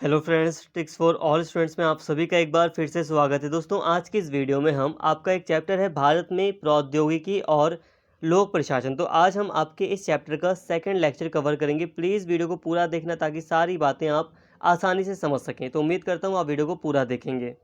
Hello friends, tricks for all students में आप सभी का एक बार फिर से स्वागत है। दोस्तों, आज की इस वीडियो में हम आपका एक चैप्टर है भारत में प्रौद्योगिकी और लोक प्रशासन। तो आज हम आपके इस चैप्टर का सेकंड लेक्चर कवर करेंगे। प्लीज़ वीडियो को पूरा देखना ताकि सारी बातें आप आसानी से समझ सकें। तो उम्मीद करता हूँ आप वीडियो को पूरा देखेंगे।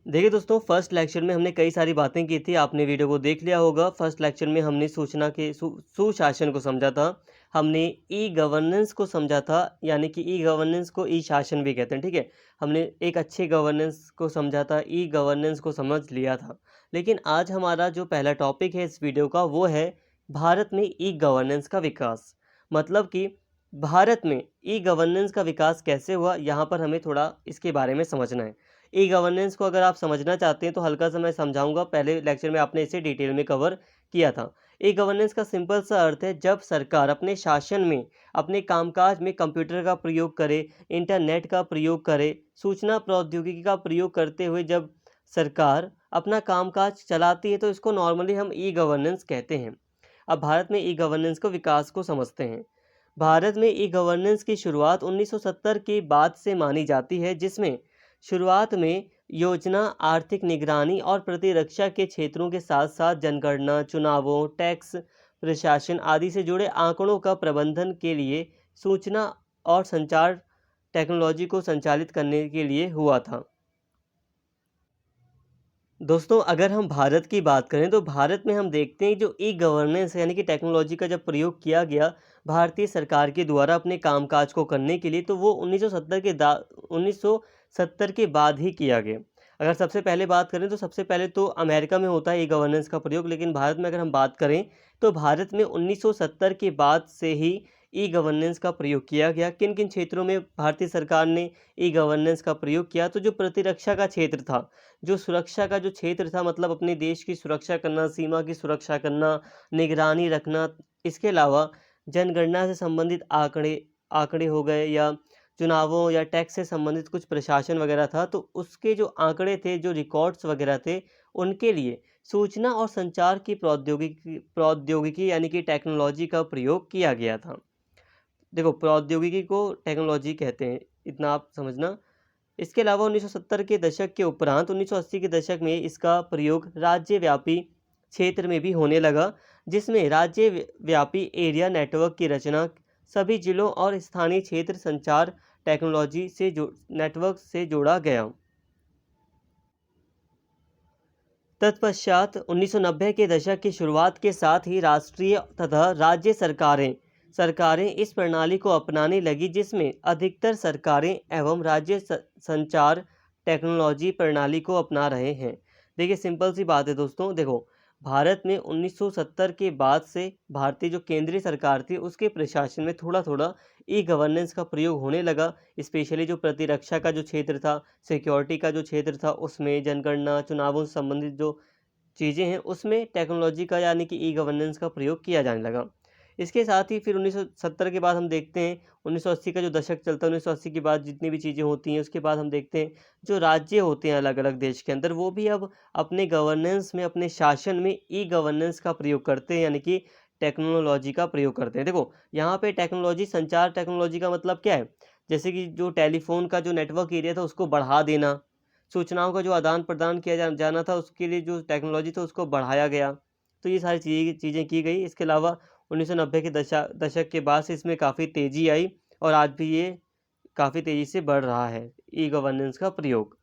देखिए दोस्तों, फर्स्ट लेक्चर में हमने कई सारी बातें की थी, आपने वीडियो को देख लिया होगा। फर्स्ट लेक्चर में हमने सूचना के सुशासन को समझा था, हमने ई गवर्नेंस को समझा था, यानी कि ई गवर्नेंस को ई शासन भी कहते हैं, ठीक है। हमने एक अच्छे गवर्नेंस को समझा था, ई गवर्नेंस को समझ लिया था। लेकिन आज हमारा जो पहला टॉपिक है इस वीडियो का वो है भारत में ई गवर्नेंस का विकास। मतलब कि भारत में ई गवर्नेंस का विकास कैसे हुआ, यहाँ पर हमें थोड़ा इसके बारे में समझना है। ई गवर्नेंस को अगर आप समझना चाहते हैं तो हल्का सा मैं समझाऊंगा। पहले लेक्चर में आपने इसे डिटेल में कवर किया था। ई गवर्नेंस का सिंपल सा अर्थ है जब सरकार अपने शासन में, अपने कामकाज में कंप्यूटर का प्रयोग करे, इंटरनेट का प्रयोग करे, सूचना प्रौद्योगिकी का प्रयोग करते हुए जब सरकार अपना कामकाज चलाती है तो इसको नॉर्मली हम ई गवर्नेंस कहते हैं। अब भारत में ई गवर्नेंस को विकास को समझते हैं। भारत में ई गवर्नेंस की शुरुआत 1970 के बाद से मानी जाती है, जिसमें शुरुआत में योजना, आर्थिक निगरानी और प्रतिरक्षा के क्षेत्रों के साथ साथ जनगणना, चुनावों, टैक्स प्रशासन आदि से जुड़े आंकड़ों का प्रबंधन के लिए सूचना और संचार टेक्नोलॉजी को संचालित करने के लिए हुआ था। दोस्तों, अगर हम भारत की बात करें तो भारत में हम देखते हैं जो ई गवर्नेंस यानी कि टेक्नोलॉजी का जब प्रयोग किया गया भारतीय सरकार के द्वारा अपने कामकाज को करने के लिए, तो वो 1970 के बाद ही किया गया। अगर सबसे पहले बात करें तो सबसे पहले तो अमेरिका में होता है ई गवर्नेंस का प्रयोग, लेकिन भारत में अगर हम बात करें तो भारत में 1970 के बाद से ही ई गवर्नेंस का प्रयोग किया गया। किन किन क्षेत्रों में भारतीय सरकार ने ई गवर्नेंस का प्रयोग किया? तो जो प्रतिरक्षा का क्षेत्र था, जो सुरक्षा का जो क्षेत्र था, मतलब अपने देश की सुरक्षा करना, सीमा की सुरक्षा करना, निगरानी रखना, इसके अलावा जनगणना से संबंधित आंकड़े आंकड़े हो गए, या चुनावों या टैक्स से संबंधित कुछ प्रशासन वगैरह था, तो उसके जो आंकड़े थे, जो रिकॉर्ड्स वगैरह थे, उनके लिए सूचना और संचार की प्रौद्योगिकी यानी कि टेक्नोलॉजी का प्रयोग किया गया था। देखो, प्रौद्योगिकी को टेक्नोलॉजी कहते हैं, इतना आप समझना। इसके अलावा 1970 के दशक के उपरांत 1980 के दशक में इसका प्रयोग राज्यव्यापी क्षेत्र में भी होने लगा, जिसमें राज्यव्यापी एरिया नेटवर्क की रचना सभी जिलों और स्थानीय क्षेत्र संचार टेक्नोलॉजी से नेटवर्क से जोड़ा गया। तत्पश्चात 1990 के दशक की शुरुआत के साथ ही राष्ट्रीय तथा राज्य सरकारें इस प्रणाली को अपनाने लगी, जिसमें अधिकतर सरकारें एवं राज्य संचार टेक्नोलॉजी प्रणाली को अपना रहे हैं। देखिए, सिंपल सी बात है दोस्तों। देखो, भारत में 1970 के बाद से भारतीय जो केंद्रीय सरकार थी उसके प्रशासन में थोड़ा थोड़ा ई गवर्नेंस का प्रयोग होने लगा। स्पेशली जो प्रतिरक्षा का जो क्षेत्र था, सिक्योरिटी का जो क्षेत्र था, उसमें जनगणना, चुनावों से संबंधित जो चीज़ें हैं, उसमें टेक्नोलॉजी का यानी कि ई गवर्नेंस का प्रयोग किया जाने लगा। इसके साथ ही फिर 1970 के बाद हम देखते हैं 1980 का जो दशक चलता है, 1980 के बाद जितनी भी चीज़ें होती हैं उसके बाद हम देखते हैं जो राज्य होते हैं अलग अलग देश के अंदर, वो भी अब अपने गवर्नेंस में, अपने शासन में ई गवर्नेंस का प्रयोग करते हैं, यानी कि टेक्नोलॉजी का प्रयोग करते हैं। देखो, यहाँ पे टेक्नोलॉजी, संचार टेक्नोलॉजी का मतलब क्या है? जैसे कि जो टेलीफोन का जो नेटवर्क एरिया था उसको बढ़ा देना, सूचनाओं का जो आदान प्रदान किया जाना था उसके लिए जो टेक्नोलॉजी था उसको बढ़ाया गया। तो ये सारी चीज़ें की गई। इसके अलावा 1990 के दशक के बाद से इसमें काफ़ी तेज़ी आई और आज भी ये काफ़ी तेज़ी से बढ़ रहा है, ई गवर्नेंस का प्रयोग।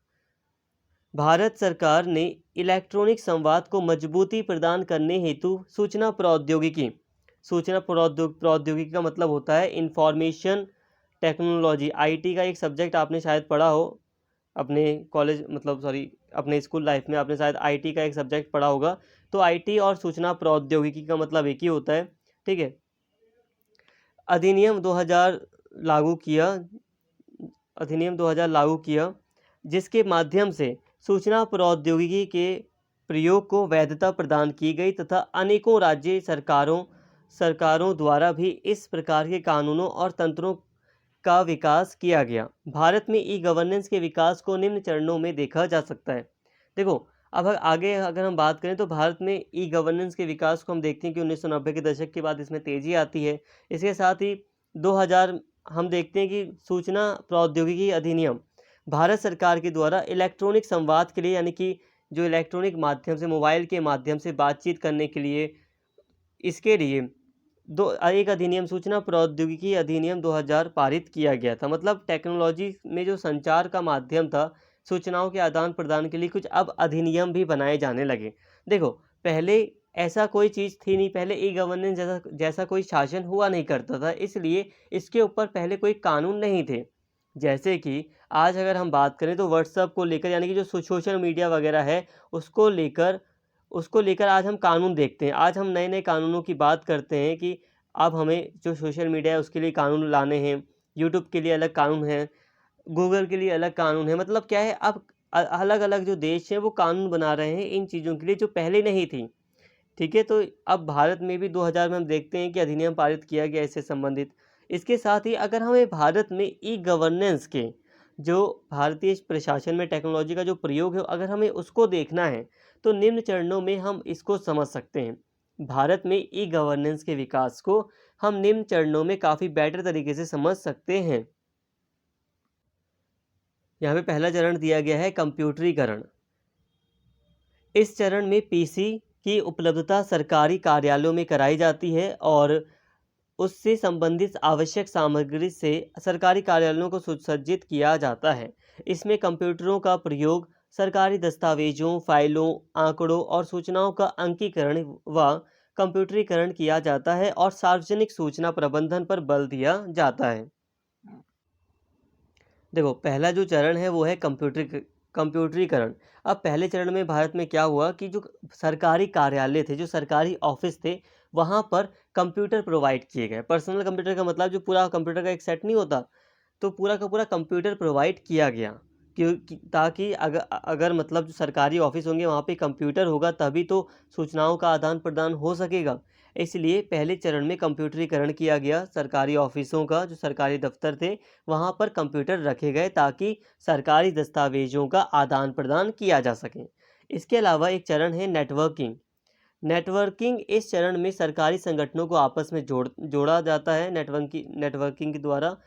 भारत सरकार ने इलेक्ट्रॉनिक संवाद को मजबूती प्रदान करने हेतु सूचना प्रौद्योगिकी का मतलब होता है इंफॉर्मेशन टेक्नोलॉजी। आईटी का एक सब्जेक्ट आपने शायद पढ़ा हो अपने कॉलेज, मतलब सॉरी, अपने स्कूल लाइफ में आपने शायद आईटी का एक सब्जेक्ट पढ़ा होगा। तो आईटी और सूचना प्रौद्योगिकी का मतलब एक ही होता है, ठीक है। अधिनियम 2000 लागू किया अधिनियम 2000 लागू किया, जिसके माध्यम से सूचना प्रौद्योगिकी के प्रयोग को वैधता प्रदान की गई तथा अनेकों राज्य सरकारों द्वारा भी इस प्रकार के कानूनों और तंत्रों का विकास किया गया। भारत में ई गवर्नेंस के विकास को निम्न चरणों में देखा जा सकता है। देखो, अब आगे अगर हम बात करें तो भारत में ई गवर्नेंस के विकास को हम देखते हैं कि 1990 के दशक के बाद इसमें तेज़ी आती है। इसके साथ ही हम देखते हैं कि सूचना प्रौद्योगिकी अधिनियम भारत सरकार के द्वारा इलेक्ट्रॉनिक संवाद के लिए, यानी कि जो इलेक्ट्रॉनिक माध्यम से, मोबाइल के माध्यम से बातचीत करने के लिए, इसके लिए एक अधिनियम, सूचना प्रौद्योगिकी अधिनियम 2000 पारित किया गया था। मतलब टेक्नोलॉजी में जो संचार का माध्यम था, सूचनाओं के आदान प्रदान के लिए कुछ अब अधिनियम भी बनाए जाने लगे। देखो, पहले ऐसा कोई चीज़ थी नहीं, पहले ई गवर्नेंस जैसा जैसा कोई शासन हुआ नहीं करता था, इसलिए इसके ऊपर पहले कोई कानून नहीं थे। जैसे कि आज अगर हम बात करें तो व्हाट्सएप को लेकर, यानी कि जो सोशल मीडिया वगैरह है, उसको लेकर आज हम कानून देखते हैं। आज हम नए-नए कानूनों की बात करते हैं कि अब हमें जो सोशल मीडिया है उसके लिए कानून लाने हैं, यूट्यूब के लिए अलग कानून है, गूगल के लिए अलग कानून है। मतलब क्या है, अब अलग-अलग जो देश हैं वो कानून बना रहे हैं इन चीज़ों के लिए जो पहले नहीं थी। ठीक है? तो अब भारत में भी 2000 में हम देखते हैं कि अधिनियम पारित किया गया इससे संबंधित। इसके साथ ही अगर हमें भारत में ई गवर्नेंस के, जो भारतीय प्रशासन में टेक्नोलॉजी का जो प्रयोग है, अगर हमें उसको देखना है, तो निम्न चरणों में हम इसको समझ सकते हैं। भारत में ई गवर्नेंस के विकास को हम निम्न चरणों में काफ़ी बेटर तरीके से समझ सकते हैं। यहाँ पे पहला चरण दिया गया है कंप्यूटरीकरण। इस चरण में पीसी की उपलब्धता सरकारी कार्यालयों में कराई जाती है और उससे संबंधित आवश्यक सामग्री से सरकारी कार्यालयों को सुसज्जित किया जाता है। इसमें कंप्यूटरों का प्रयोग सरकारी दस्तावेजों, फाइलों, आंकड़ों और सूचनाओं का अंकीकरण व कंप्यूटरीकरण किया जाता है और सार्वजनिक सूचना प्रबंधन पर बल दिया जाता है। देखो, पहला जो चरण है वो है कंप्यूटरीकरण। अब पहले चरण में भारत में क्या हुआ कि जो सरकारी कार्यालय थे, जो सरकारी ऑफिस थे, वहाँ पर कंप्यूटर प्रोवाइड किए गए। पर्सनल कंप्यूटर का मतलब जो पूरा कंप्यूटर का एक सेट नहीं होता, तो पूरा का पूरा कंप्यूटर प्रोवाइड किया गया। ताकि अगर मतलब जो सरकारी ऑफिस होंगे वहाँ पे कंप्यूटर होगा तभी तो सूचनाओं का आदान प्रदान हो सकेगा। इसलिए पहले चरण में कंप्यूटरीकरण किया गया। सरकारी ऑफिसों का, जो सरकारी दफ्तर थे, वहाँ पर कंप्यूटर रखे गए ताकि सरकारी दस्तावेजों का आदान प्रदान किया जा सके। इसके अलावा एक चरण है नेटवर्किंग। नेटवर्किंग इस चरण में सरकारी संगठनों को आपस में जोड़ा जाता है। नेटवर्किंग के द्वारा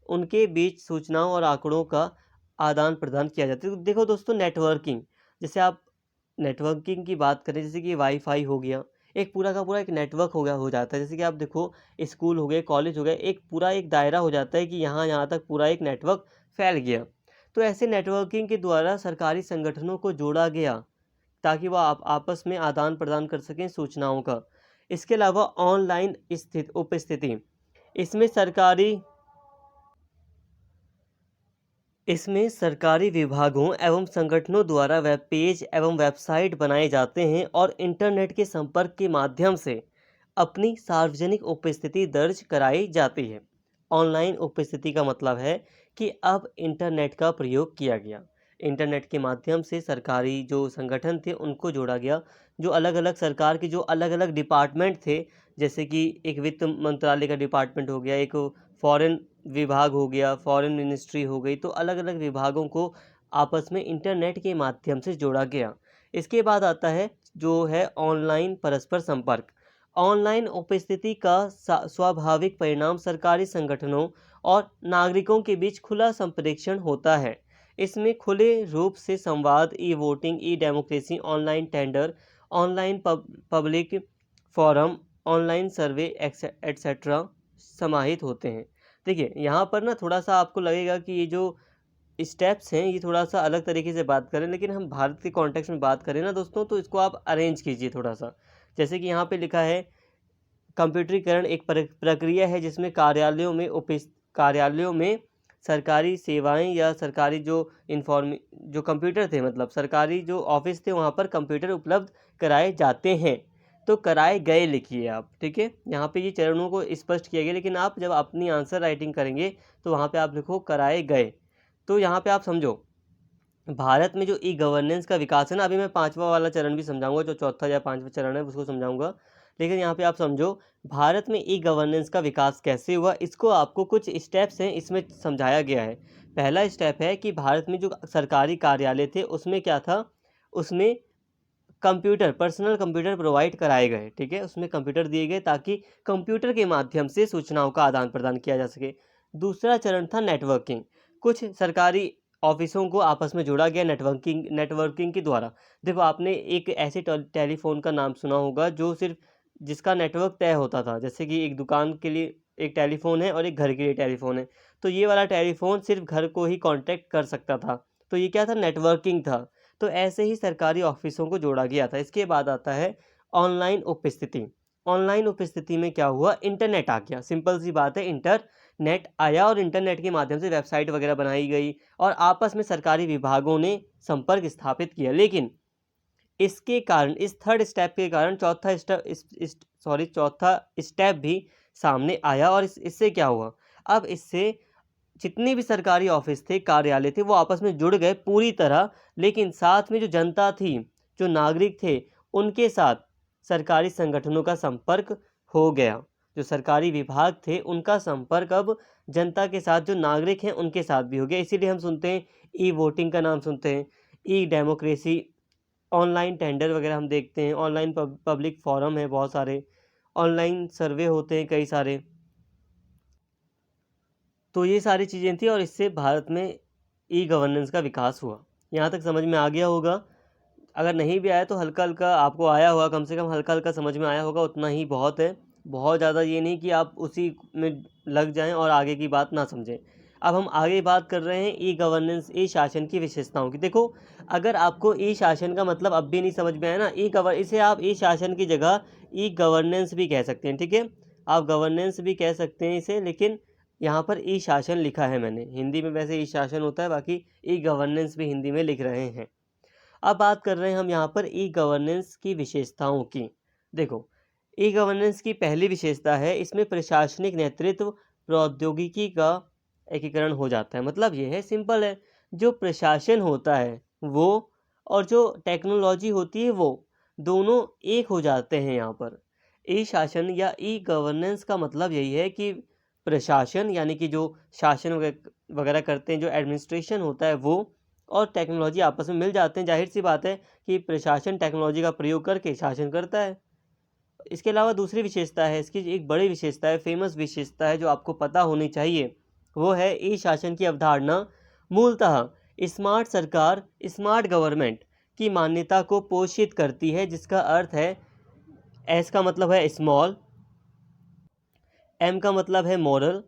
उनके बीच सूचनाओं और आंकड़ों का आदान प्रदान किया जाता है। तो देखो दोस्तों, नेटवर्किंग, जैसे आप नेटवर्किंग की बात करें, जैसे कि वाईफाई हो गया, एक पूरा का पूरा एक नेटवर्क हो जाता है। जैसे कि आप देखो, स्कूल हो गए, कॉलेज हो गए, एक पूरा एक दायरा हो जाता है कि यहाँ यहाँ तक पूरा एक नेटवर्क फैल गया। तो ऐसे नेटवर्किंग के द्वारा सरकारी संगठनों को जोड़ा गया ताकि वह आपस में आदान प्रदान कर सकें सूचनाओं का। इसके अलावा ऑनलाइन उपस्थिति, इसमें सरकारी इसमें सरकारी विभागों एवं संगठनों द्वारा वेब पेज एवं वेबसाइट बनाए जाते हैं और इंटरनेट के संपर्क के माध्यम से अपनी सार्वजनिक उपस्थिति दर्ज कराई जाती है। ऑनलाइन उपस्थिति का मतलब है कि अब इंटरनेट का प्रयोग किया गया। इंटरनेट के माध्यम से सरकारी जो संगठन थे उनको जोड़ा गया। जो अलग अलग सरकार के जो अलग अलग डिपार्टमेंट थे, जैसे कि एक वित्त मंत्रालय का डिपार्टमेंट हो गया, एक फॉरेन विभाग हो गया, फॉरेन मिनिस्ट्री हो गई, तो अलग अलग विभागों को आपस में इंटरनेट के माध्यम से जोड़ा गया। इसके बाद आता है जो है ऑनलाइन परस्पर संपर्क। ऑनलाइन उपस्थिति का स्वाभाविक परिणाम सरकारी संगठनों और नागरिकों के बीच खुला संप्रेषण होता है। इसमें खुले रूप से संवाद, e voting, e democracy, online tender, online public forum, online survey etcetera समाहित होते हैं। देखिए, यहाँ पर ना थोड़ा-सा आपको लगेगा कि ये जो स्टेप्स हैं ये थोड़ा-सा अलग तरीके से बात करें, लेकिन हम भारत के कॉन्टेक्स्ट में बात करें ना दोस्तों, तो इसको आप अरेंज कीजिए थोड़ा-सा। जैसे कि यहाँ पे लिखा है, कंप्यूटरीकरण एक प्रक्रिया है जिसमें कार्यालयों में सरकारी सेवाएँ या सरकारी जो कंप्यूटर थे, मतलब सरकारी जो ऑफ़िस थे वहाँ पर कंप्यूटर उपलब्ध कराए जाते हैं। तो कराए गए लिखिए आप, ठीक है? यहाँ पे ये चरणों को स्पष्ट किया गया, लेकिन आप जब अपनी आंसर राइटिंग करेंगे तो वहाँ पे आप लिखो कराए गए। तो यहाँ पे आप समझो, भारत में जो ई गवर्नेंस का विकास है ना, अभी मैं 5वां वाला चरण भी समझाऊँगा, जो चौथा या 5वां चरण है उसको समझाऊँगा। लेकिन यहाँ पे आप समझो, भारत में ई गवर्नेंस का विकास कैसे हुआ, इसको आपको कुछ स्टेप्स हैं इसमें समझाया गया है। पहला स्टेप है कि भारत में जो सरकारी कार्यालय थे उसमें क्या था, उसमें पर्सनल कंप्यूटर प्रोवाइड कराए गए, ठीक है? उसमें कंप्यूटर दिए गए ताकि कंप्यूटर के माध्यम से सूचनाओं का आदान-प्रदान किया जा सके। दूसरा चरण था नेटवर्किंग। कुछ सरकारी ऑफिसों को आपस में जोड़ा गया नेटवर्किंग के द्वारा। देखो, आपने एक ऐसे टेलीफोन का नाम सुना होगा जो सिर्फ जिसका नेटवर्क तय होता था, जैसे कि एक दुकान के लिए एक टेलीफोन है और एक घर के लिए टेलीफोन है, तो ये वाला टेलीफोन सिर्फ घर को ही कांटेक्ट कर सकता था, तो ये क्या था, नेटवर्किंग था। तो ऐसे ही सरकारी ऑफिसों को जोड़ा गया था। इसके बाद आता है ऑनलाइन उपस्थिति। ऑनलाइन उपस्थिति में क्या हुआ, इंटरनेट आ गया। सिंपल सी बात है, इंटरनेट आया और इंटरनेट के माध्यम से वेबसाइट वगैरह बनाई गई और आपस में सरकारी विभागों ने संपर्क स्थापित किया। लेकिन इसके कारण, इस थर्ड स्टेप के कारण चौथा स्टेप भी सामने आया। और इससे क्या हुआ, अब इससे जितने भी सरकारी ऑफिस थे, कार्यालय थे, वो आपस में जुड़ गए पूरी तरह। लेकिन साथ में जो जनता थी, जो नागरिक थे, उनके साथ सरकारी संगठनों का संपर्क हो गया। जो सरकारी विभाग थे उनका संपर्क अब जनता के साथ, जो नागरिक हैं उनके साथ भी हो गया। इसीलिए हम सुनते हैं ई वोटिंग का नाम सुनते हैं, ई डेमोक्रेसी, ऑनलाइन टेंडर वगैरह हम देखते हैं, ऑनलाइन पब्लिक फोरम है बहुत सारे, ऑनलाइन सर्वे होते हैं कई सारे। तो ये सारी चीज़ें थी और इससे भारत में ई गवर्नेंस का विकास हुआ। यहाँ तक समझ में आ गया होगा। अगर नहीं भी आया तो हल्का हल्का आपको आया होगा, कम से कम हल्का हल्का समझ में आया होगा, उतना ही बहुत है। बहुत ज़्यादा ये नहीं कि आप उसी में लग जाएं और आगे की बात ना समझें। अब हम आगे बात कर रहे हैं ई गवर्नेंस, ई शासन की विशेषताओं की। देखो, अगर आपको ई शासन का मतलब अब भी नहीं समझ में आया ना, इसे आप ई शासन की जगह ई गवर्नेंस भी कह सकते हैं, ठीक है। आप गवर्नेंस भी कह सकते हैं इसे, लेकिन यहाँ पर ई शासन लिखा है मैंने। हिंदी में वैसे ई शासन होता है, बाकी ई गवर्नेंस भी हिंदी में लिख रहे हैं। अब बात कर रहे हैं हम यहाँ पर ई गवर्नेंस की विशेषताओं की। देखो, ई गवर्नेंस की पहली विशेषता है, इसमें प्रशासनिक नेतृत्व प्रौद्योगिकी का एकीकरण हो जाता है। मतलब ये है, सिंपल है, जो प्रशासन होता है वो और जो टेक्नोलॉजी होती है वो दोनों एक हो जाते हैं यहाँ पर। ई शासन या ई गवर्नेंस का मतलब यही है कि प्रशासन, यानी कि जो शासन वगैरह करते हैं, जो एडमिनिस्ट्रेशन होता है वो, और टेक्नोलॉजी आपस में मिल जाते हैं। जाहिर सी बात है कि प्रशासन टेक्नोलॉजी का प्रयोग करके शासन करता है। इसके अलावा दूसरी विशेषता है, इसकी एक बड़ी विशेषता है, फेमस विशेषता है जो आपको पता होनी चाहिए, वो है ई शासन की अवधारणा मूलतः स्मार्ट सरकार, स्मार्ट गवर्नमेंट की मान्यता को पोषित करती है, जिसका अर्थ है, एस का मतलब है स्मॉल, एम का मतलब है मॉरल,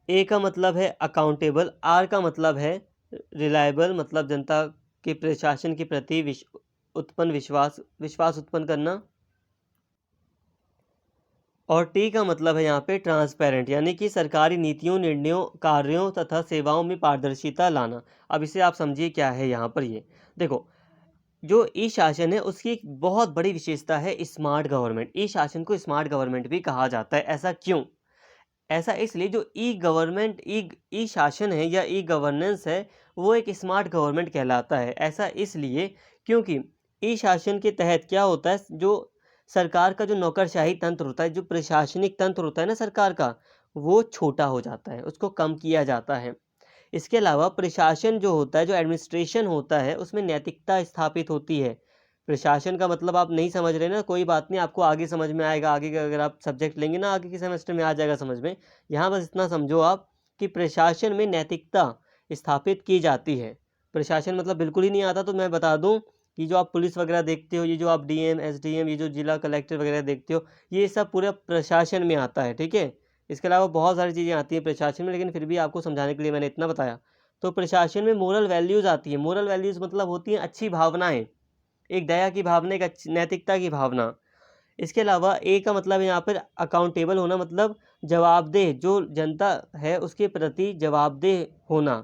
ए का मतलब है अकाउंटेबल, आर का मतलब है रिलायबल, मतलब जनता के प्रशासन के प्रति विश्वास उत्पन्न करना, और टी का मतलब है यहाँ पे ट्रांसपेरेंट, यानी कि सरकारी नीतियों, निर्णयों, कार्यों तथा सेवाओं में पारदर्शिता लाना। अब इसे आप समझिए क्या है यहाँ पर। ये देखो, जो ई शासन है उसकी एक बहुत बड़ी विशेषता है स्मार्ट गवर्नमेंट। ई शासन को स्मार्ट गवर्नमेंट भी कहा जाता है। ऐसा क्यों? ऐसा इसलिए, जो ई गवर्नमेंट, ई शासन है या ई गवर्नेंस है, वो एक स्मार्ट गवर्नमेंट कहलाता है। ऐसा इसलिए क्योंकि ई शासन के तहत क्या होता है, जो सरकार का जो नौकरशाही तंत्र होता है, जो प्रशासनिक तंत्र होता है ना सरकार का, वो छोटा हो जाता है, उसको कम किया जाता है। इसके अलावा प्रशासन जो होता है, जो एडमिनिस्ट्रेशन होता है, उसमें नैतिकता स्थापित होती है। प्रशासन का मतलब आप नहीं समझ रहे ना, कोई बात नहीं, आपको आगे समझ में आएगा। आगे का अगर आप सब्जेक्ट लेंगे ना, आगे के सेमेस्टर में आ जाएगा समझ में। यहाँ बस इतना समझो आप कि प्रशासन में नैतिकता स्थापित की जाती है। प्रशासन मतलब बिल्कुल ही नहीं आता तो मैं बता दूं कि जो आप पुलिस वगैरह देखते हो, ये जो आप डीएम, एसडीएम, ये जो जिला कलेक्टर वगैरह देखते हो, ये सब पूरा प्रशासन में आता है, ठीक है। इसके अलावा बहुत सारी चीज़ें आती हैं प्रशासन में, लेकिन फिर भी आपको समझाने के लिए मैंने इतना बताया। तो प्रशासन में मोरल वैल्यूज़ आती है। मोरल वैल्यूज़ मतलब होती हैं अच्छी भावनाएं, एक दया की भावना, एक नैतिकता की भावना। इसके अलावा ए का मतलब है यहाँ पर अकाउंटेबल होना, मतलब जवाबदेह, जो जनता है उसके प्रति जवाबदेह होना।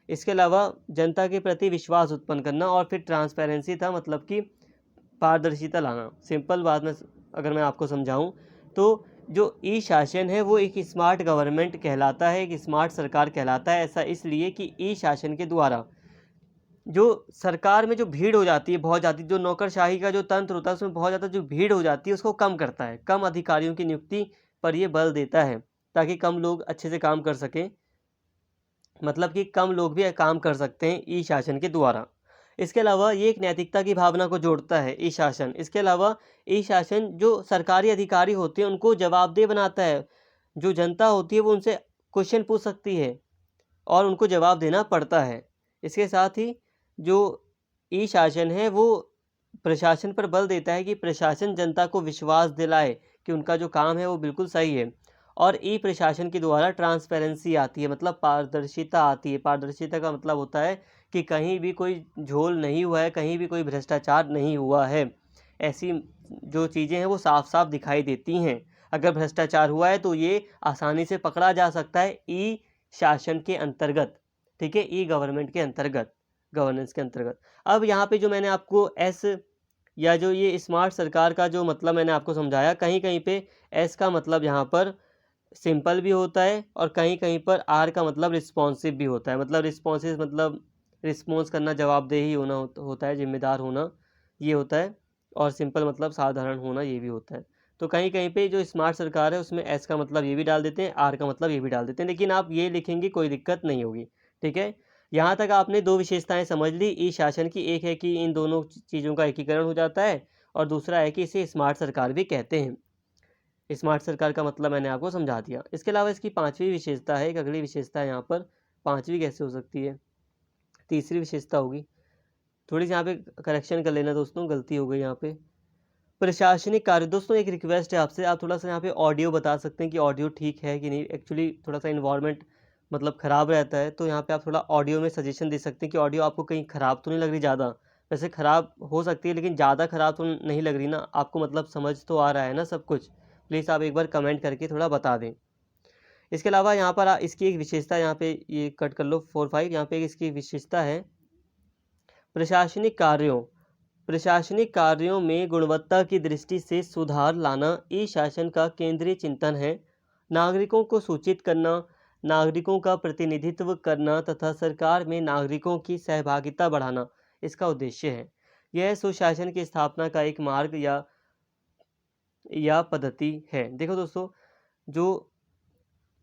इसके अलावा जनता के प्रति विश्वास उत्पन्न करना, और फिर ट्रांसपेरेंसी था, मतलब कि पारदर्शिता लाना। सिंपल बात में अगर मैं आपको समझाऊं तो जो ई शासन है वो एक स्मार्ट गवर्नमेंट कहलाता है, एक स्मार्ट सरकार कहलाता है। ऐसा इसलिए कि ई शासन के द्वारा जो सरकार में जो भीड़ हो जाती है बहुत ज़्यादा, जो नौकरशाही का जो तंत्र होता है उसमें बहुत ज़्यादा जो भीड़ हो जाती है उसको कम करता है। कम अधिकारियों की नियुक्ति पर ये बल देता है ताकि कम लोग अच्छे से काम कर सकें, मतलब कि कम लोग भी काम कर सकते हैं ई शासन के द्वारा। इसके अलावा ये एक नैतिकता की भावना को जोड़ता है ई शासन। इसके अलावा ई शासन जो सरकारी अधिकारी होते हैं उनको जवाबदेह बनाता है। जो जनता होती है वो उनसे क्वेश्चन पूछ सकती है और उनको जवाब देना पड़ता है। इसके साथ ही जो ई शासन है वो प्रशासन पर बल देता है कि प्रशासन जनता को विश्वास दिलाए कि उनका जो काम है वो बिल्कुल सही है। और ई प्रशासन के द्वारा ट्रांसपेरेंसी आती है, मतलब पारदर्शिता आती है। पारदर्शिता का मतलब होता है कि कहीं भी कोई झोल नहीं हुआ है, कहीं भी कोई भ्रष्टाचार नहीं हुआ है। ऐसी जो चीज़ें हैं वो साफ साफ दिखाई देती हैं। अगर भ्रष्टाचार हुआ है तो ये आसानी से पकड़ा जा सकता है ई शासन के अंतर्गत, ठीक है, ई गवर्नमेंट के अंतर्गत, गवर्नेंस के अंतर्गत। अब यहाँ पे जो मैंने आपको एस या जो ये स्मार्ट सरकार का जो मतलब मैंने आपको समझाया, कहीं कहीं पे एस का मतलब यहाँ पर सिंपल भी होता है और कहीं कहीं पर आर का मतलब रिस्पॉन्सिव भी होता है। मतलब रिस्पॉन्सिव मतलब रिस्पॉन्स करना, जवाबदेही होना होता है, जिम्मेदार होना ये होता है। और सिंपल मतलब साधारण होना ये भी होता है। तो कहीं कहीं पे जो स्मार्ट सरकार है उसमें एस का मतलब ये भी डाल देते हैं, आर का मतलब ये भी डाल देते हैं, लेकिन आप ये लिखेंगे कोई दिक्कत नहीं होगी, ठीक है। यहाँ तक आपने दो विशेषताएं समझ ली ई शासन की। एक है कि इन दोनों चीज़ों का एकीकरण हो जाता है और दूसरा है कि इसे स्मार्ट सरकार भी कहते हैं। स्मार्ट सरकार का मतलब मैंने आपको समझा दिया। इसके अलावा इसकी पांचवी विशेषता है, एक अगली विशेषता है यहाँ पर। पांचवी कैसे हो सकती है, तीसरी विशेषता होगी। थोड़ी सी यहाँ पे करेक्शन कर लेना दोस्तों, गलती हो गई यहाँ पे। प्रशासनिक कार्य, दोस्तों एक रिक्वेस्ट है आपसे, आप थोड़ा सा यहाँ पे ऑडियो बता सकते हैं कि ऑडियो ठीक है कि नहीं। एक्चुअली थोड़ा सा इन्वायरमेंट मतलब ख़राब रहता है, तो यहाँ पे आप थोड़ा ऑडियो में सजेशन दे सकते हैं कि ऑडियो आपको कहीं ख़राब तो नहीं लग रही ज़्यादा। वैसे ख़राब हो सकती है लेकिन ज़्यादा ख़राब तो नहीं लग रही ना आपको, मतलब समझ तो आ रहा है ना सब कुछ। प्लीज़ आप एक बार कमेंट करके थोड़ा बता दें। इसके अलावा यहाँ पर इसकी एक विशेषता, यहाँ पे ये कट कर लो 4-5, यहाँ पे इसकी विशेषता है प्रशासनिक कार्यों में गुणवत्ता की दृष्टि से सुधार लाना ई शासन का केंद्रीय चिंतन है। नागरिकों को सूचित करना, नागरिकों का प्रतिनिधित्व करना तथा सरकार में नागरिकों की सहभागिता बढ़ाना इसका उद्देश्य है। यह सुशासन की स्थापना का एक मार्ग या पद्धति है। देखो दोस्तों, जो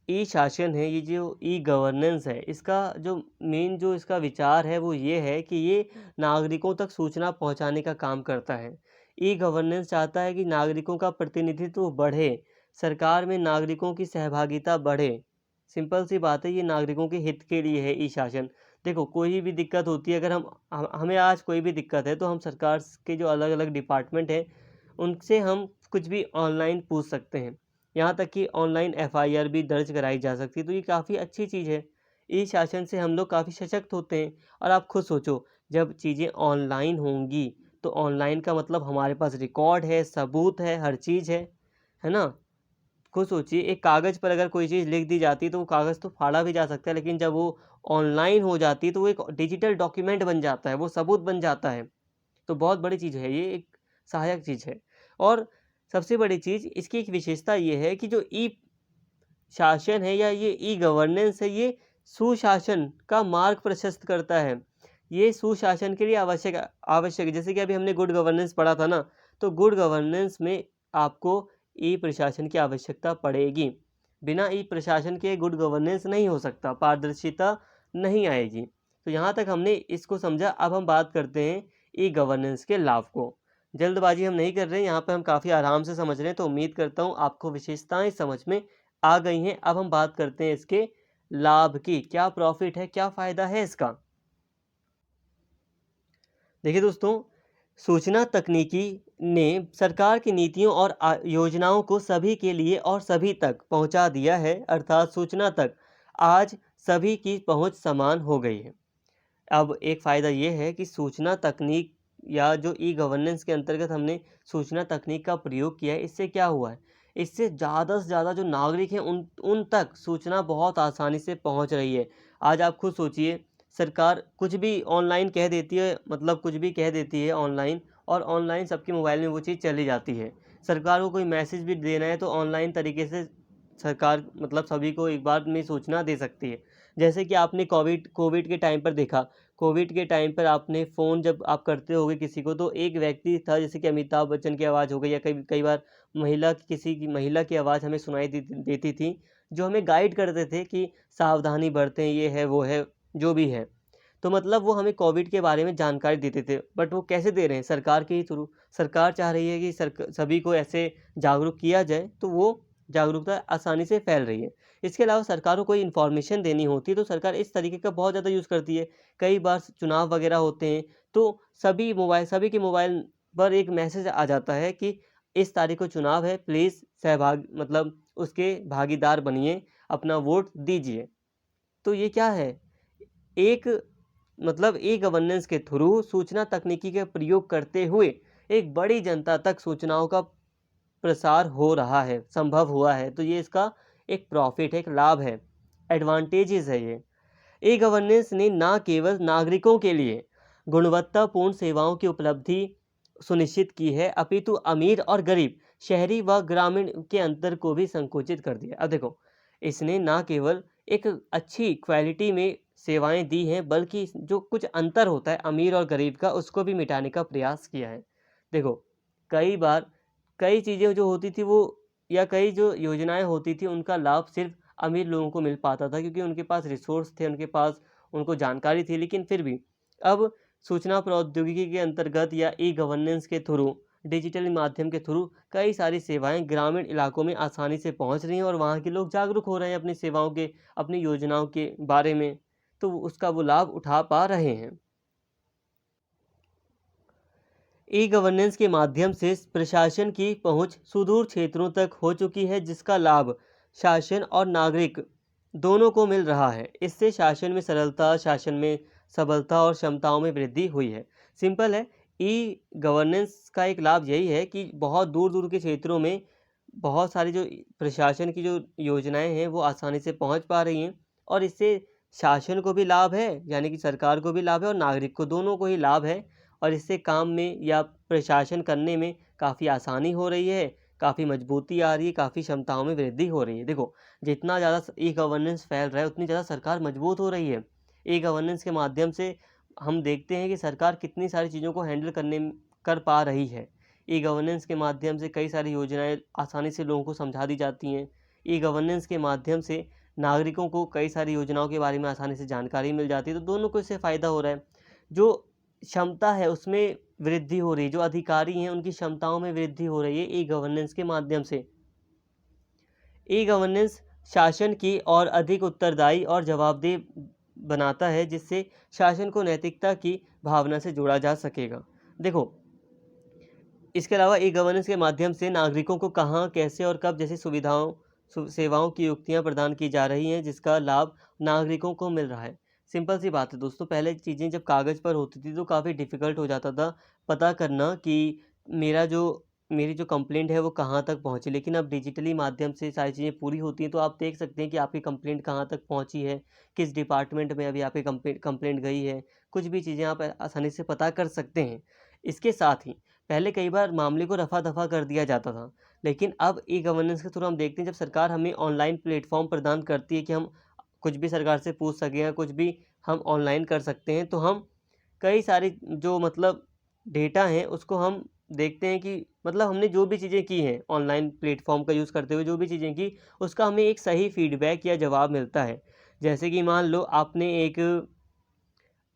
ई शासन है, ये जो ई गवर्नेंस है, इसका जो मेन जो इसका विचार है वो ये है कि ये नागरिकों तक सूचना पहुंचाने का काम करता है। ई गवर्नेंस चाहता है कि नागरिकों का प्रतिनिधित्व बढ़े, सरकार में नागरिकों की सहभागिता बढ़े। सिंपल सी बात है, ये नागरिकों के हित के लिए है ई शासन। देखो कोई भी दिक्कत होती है, अगर हमें आज कोई भी दिक्कत है तो हम सरकार के जो अलग अलग डिपार्टमेंट हैं उनसे हम कुछ भी ऑनलाइन पूछ सकते हैं। यहाँ तक कि ऑनलाइन एफआईआर भी दर्ज कराई जा सकती है, तो ये काफ़ी अच्छी चीज़ है। ई शासन से हम लोग काफ़ी सशक्त होते हैं। और आप खुद सोचो, जब चीज़ें ऑनलाइन होंगी तो ऑनलाइन का मतलब हमारे पास रिकॉर्ड है, सबूत है, हर चीज़ है ना। खुद सोचिए, एक कागज़ पर अगर कोई चीज़ लिख दी जाती है तो वो कागज़ तो फाड़ा भी जा सकता है, लेकिन जब वो ऑनलाइन हो जाती है तो वो एक डिजिटल डॉक्यूमेंट बन जाता है, वो सबूत बन जाता है। तो बहुत बड़ी चीज़ है ये, एक सहायक चीज़ है। और सबसे बड़ी चीज़ इसकी एक विशेषता ये है कि जो ई शासन है या ये ई गवर्नेंस है, ये सुशासन का मार्ग प्रशस्त करता है। ये सुशासन के लिए आवश्यक है। जैसे कि अभी हमने गुड गवर्नेंस पढ़ा था ना, तो गुड गवर्नेंस में आपको ई प्रशासन की आवश्यकता पड़ेगी। बिना ई प्रशासन के गुड गवर्नेंस नहीं हो सकता, पारदर्शिता नहीं आएगी। तो यहाँ तक हमने इसको समझा। अब हम बात करते हैं ई गवर्नेंस के लाभ को। जल्दबाजी हम नहीं कर रहे हैं, यहाँ पे हम काफ़ी आराम से समझ रहे हैं। तो उम्मीद करता हूँ आपको विशेषताएं समझ में आ गई हैं। अब हम बात करते हैं इसके लाभ की, क्या प्रॉफिट है, क्या फ़ायदा है इसका। देखिए दोस्तों, सूचना तकनीकी ने सरकार की नीतियों और योजनाओं को सभी के लिए और सभी तक पहुंचा दिया है, अर्थात सूचना तक आज सभी की पहुंच समान हो गई है। अब एक फ़ायदा ये है कि सूचना तकनीक या जो ई गवर्नेंस के अंतर्गत हमने सूचना तकनीक का प्रयोग किया है, इससे क्या हुआ है, इससे ज़्यादा से ज़्यादा जो नागरिक हैं उन उन तक सूचना बहुत आसानी से पहुंच रही है। आज आप खुद सोचिए, सरकार कुछ भी ऑनलाइन कह देती है, मतलब कुछ भी कह देती है ऑनलाइन, और ऑनलाइन सबके मोबाइल में वो चीज़ चली जाती है। सरकार को कोई मैसेज भी देना है तो ऑनलाइन तरीके से सरकार मतलब सभी को एक बार में सूचना दे सकती है। जैसे कि आपने कोविड के टाइम पर देखा, कोविड के टाइम पर आपने फ़ोन जब आप करते होगे किसी को, तो एक व्यक्ति था, जैसे कि अमिताभ बच्चन की आवाज़ हो गई, या कई कई बार किसी की महिला की आवाज़ हमें सुनाई देती थी, जो हमें गाइड करते थे कि सावधानी बरतें, ये है वो है जो भी है। तो मतलब वो हमें कोविड के बारे में जानकारी देते थे, बट वो कैसे दे रहे हैं, सरकार के ही थ्रू। सरकार चाह रही है कि सभी को ऐसे जागरूक किया जाए, तो वो जागरूकता आसानी से फैल रही है। इसके अलावा सरकार को कोई इन्फॉर्मेशन देनी होती है तो सरकार इस तरीके का बहुत ज़्यादा यूज़ करती है। कई बार चुनाव वगैरह होते हैं तो सभी के मोबाइल पर एक मैसेज आ जाता है कि इस तारीख को चुनाव है, प्लीज़ सहभाग मतलब उसके भागीदार बनिए, अपना वोट दीजिए। तो ये क्या है? एक मतलब ई-गवर्नेंस के थ्रू सूचना तकनीकी का प्रयोग करते हुए एक बड़ी जनता तक सूचनाओं का प्रसार हो रहा है, संभव हुआ है। तो ये इसका एक प्रॉफ़िट है, एक लाभ है, एडवांटेजेस है ये। ई-गवर्नेंस ने ना केवल नागरिकों के लिए गुणवत्तापूर्ण सेवाओं की उपलब्धि सुनिश्चित की है, अपितु अमीर और गरीब, शहरी व ग्रामीण के अंतर को भी संकुचित कर दिया। अब देखो, इसने ना केवल एक अच्छी क्वालिटी में सेवाएँ दी हैं, बल्कि जो कुछ अंतर होता है अमीर और गरीब का, उसको भी मिटाने का प्रयास किया है। देखो, कई बार कई चीज़ें जो होती थी वो या कई जो योजनाएँ होती थी, उनका लाभ सिर्फ़ अमीर लोगों को मिल पाता था क्योंकि उनके पास रिसोर्स थे, उनके पास उनको जानकारी थी। लेकिन फिर भी अब सूचना प्रौद्योगिकी के अंतर्गत या ई-गवर्नेंस के थ्रू, डिजिटल माध्यम के थ्रू कई सारी सेवाएँ ग्रामीण इलाकों में आसानी से पहुँच रही हैं और वहाँ के लोग जागरूक हो रहे हैं अपनी सेवाओं के, अपनी योजनाओं के बारे में, तो उसका वो लाभ उठा पा रहे हैं। ई-गवर्नेंस के माध्यम से प्रशासन की पहुंच सुदूर क्षेत्रों तक हो चुकी है, जिसका लाभ शासन और नागरिक दोनों को मिल रहा है। इससे शासन में सरलता, शासन में सबलता और क्षमताओं में वृद्धि हुई है। सिंपल है, ई-गवर्नेंस का एक लाभ यही है कि बहुत दूर-दूर के क्षेत्रों में बहुत सारी जो प्रशासन की जो योजनाएं हैं वो आसानी से पहुंच पा रही हैं और इससे शासन को भी लाभ है, यानी कि सरकार को भी लाभ है और नागरिक को, दोनों को ही लाभ है। और इससे काम में या प्रशासन करने में काफ़ी आसानी हो रही है, काफ़ी मजबूती आ रही है, काफ़ी क्षमताओं में वृद्धि हो रही है। देखो, जितना ज़्यादा ई-गवर्नेंस फैल रहा है उतनी ज़्यादा सरकार मजबूत हो रही है। ई-गवर्नेंस के माध्यम से हम देखते हैं कि सरकार कितनी सारी चीज़ों को हैंडल कर पा रही है। ई-गवर्नेंस के माध्यम से कई सारी योजनाएँ आसानी से लोगों को समझा दी जाती हैं। ई-गवर्नेंस के माध्यम से नागरिकों को कई सारी योजनाओं के बारे में आसानी से जानकारी मिल जाती है, तो दोनों को इससे फ़ायदा हो रहा है। जो क्षमता है उसमें वृद्धि हो रही है, जो अधिकारी हैं उनकी क्षमताओं में वृद्धि हो रही है ई-गवर्नेंस के माध्यम से। ई-गवर्नेंस शासन की और अधिक उत्तरदायी और जवाबदेह बनाता है, जिससे शासन को नैतिकता की भावना से जोड़ा जा सकेगा। देखो, इसके अलावा ई-गवर्नेंस के माध्यम से नागरिकों को कहाँ, कैसे और कब जैसी सेवाओं की युक्तियाँ प्रदान की जा रही हैं, जिसका लाभ नागरिकों को मिल रहा है। सिंपल सी बात है दोस्तों, पहले चीज़ें जब कागज़ पर होती थी तो काफ़ी डिफ़िकल्ट हो जाता था पता करना कि मेरा जो मेरी जो कंप्लेंट है वो कहाँ तक पहुँची। लेकिन अब डिजिटली माध्यम से सारी चीज़ें पूरी होती हैं, तो आप देख सकते हैं कि आपकी कंप्लेंट कहाँ तक पहुँची है, किस डिपार्टमेंट में अभी आपकी कंप्लेंट गई है। कुछ भी चीज़ें आप आसानी से पता कर सकते हैं। इसके साथ ही पहले कई बार मामले को रफ़ा-दफ़ा कर दिया जाता था, लेकिन अब ई-गवर्नेंस के थ्रू हम देखते हैं जब सरकार हमें ऑनलाइन प्लेटफ़ॉर्म प्रदान करती है कि हम कुछ भी सरकार से पूछ सकें या कुछ भी हम ऑनलाइन कर सकते हैं, तो हम कई सारी जो मतलब डेटा हैं उसको हम देखते हैं कि मतलब हमने जो भी चीज़ें की हैं ऑनलाइन प्लेटफ़ॉर्म का यूज़ करते हुए जो भी चीज़ें की, उसका हमें एक सही फ़ीडबैक या जवाब मिलता है। जैसे कि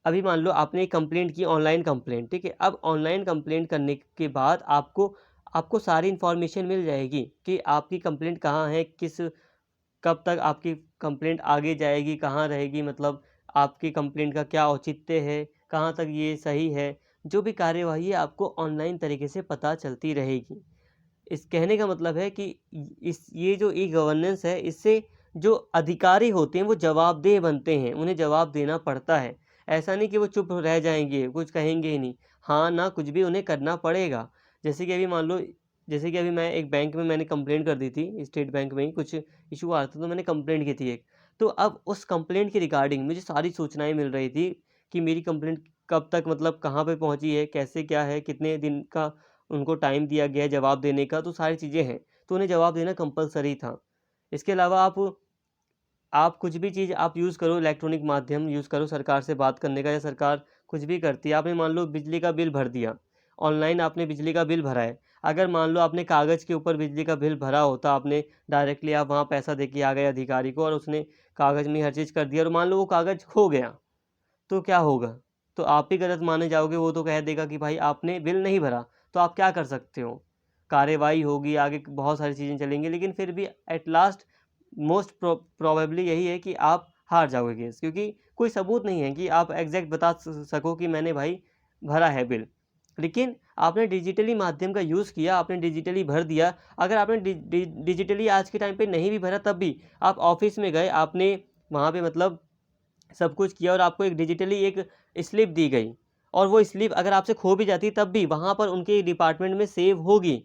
अभी मान लो आपने एक कंप्लेंट की, ऑनलाइन कंप्लेंट, ठीक है? अब ऑनलाइन कंप्लेंट करने के बाद आपको आपको सारी इन्फॉर्मेशन मिल जाएगी कि आपकी कंप्लेंट कहाँ है, कब तक आपकी कंप्लेंट आगे जाएगी, कहाँ रहेगी, मतलब आपकी कंप्लेंट का क्या औचित्य है, कहाँ तक ये सही है। जो भी कार्यवाही है आपको ऑनलाइन तरीके से पता चलती रहेगी। इस कहने का मतलब है कि इस ये जो ई-गवर्नेंस है, इससे जो अधिकारी होते हैं वो जवाबदेह बनते हैं, उन्हें जवाब देना पड़ता है। ऐसा नहीं कि वो चुप रह जाएँगे, कुछ कहेंगे ही नहीं। हाँ ना, कुछ भी उन्हें करना पड़ेगा। जैसे कि अभी मान लो जैसे कि अभी मैं एक बैंक में मैंने कंप्लेंट कर दी थी, स्टेट बैंक में ही कुछ इश्यू आ रहा था तो मैंने कंप्लेंट की थी एक। तो अब उस कंप्लेंट के रिगार्डिंग मुझे सारी सूचनाएँ मिल रही थी कि मेरी कंप्लेंट कब तक, मतलब कहाँ पे पहुँची है, कैसे क्या है, कितने दिन का उनको टाइम दिया गया है जवाब देने का, तो सारी चीज़ें हैं। तो उन्हें जवाब देना कंपल्सरी था। इसके अलावा आप कुछ भी चीज़ आप यूज़ करो, इलेक्ट्रॉनिक माध्यम यूज़ करो सरकार से बात करने का, या सरकार कुछ भी करती है। आपने मान लो बिजली का बिल भर दिया, ऑनलाइन आपने बिजली का बिल भरा है। अगर मान लो आपने कागज़ के ऊपर बिजली का बिल भरा होता, आपने डायरेक्टली आप वहाँ पैसा दे के आ गए अधिकारी को और उसने कागज़ में हर चीज़ कर दिया और मान लो वो कागज़ खो गया, तो क्या होगा? तो आप ही गलत माने जाओगे, वो तो कह देगा कि भाई आपने बिल नहीं भरा, तो आप क्या कर सकते हो? कार्रवाई होगी, आगे बहुत सारी चीज़ें चलेंगी, लेकिन फिर भी एट लास्ट मोस्ट प्रोबेबली यही है कि आप हार जाओगे केस, क्योंकि कोई सबूत नहीं है कि आप एग्जैक्ट बता सको कि मैंने भाई भरा है बिल। लेकिन आपने डिजिटली माध्यम का यूज़ किया, आपने डिजिटली भर दिया। अगर आपने डिजिटली आज के टाइम पे नहीं भी भरा, तब भी आप ऑफिस में गए, आपने वहाँ पे मतलब सब कुछ किया और आपको एक डिजिटली एक स्लिप दी गई, और वो स्लिप अगर आपसे खो भी जाती तब भी वहाँ पर उनके डिपार्टमेंट में सेव होगी,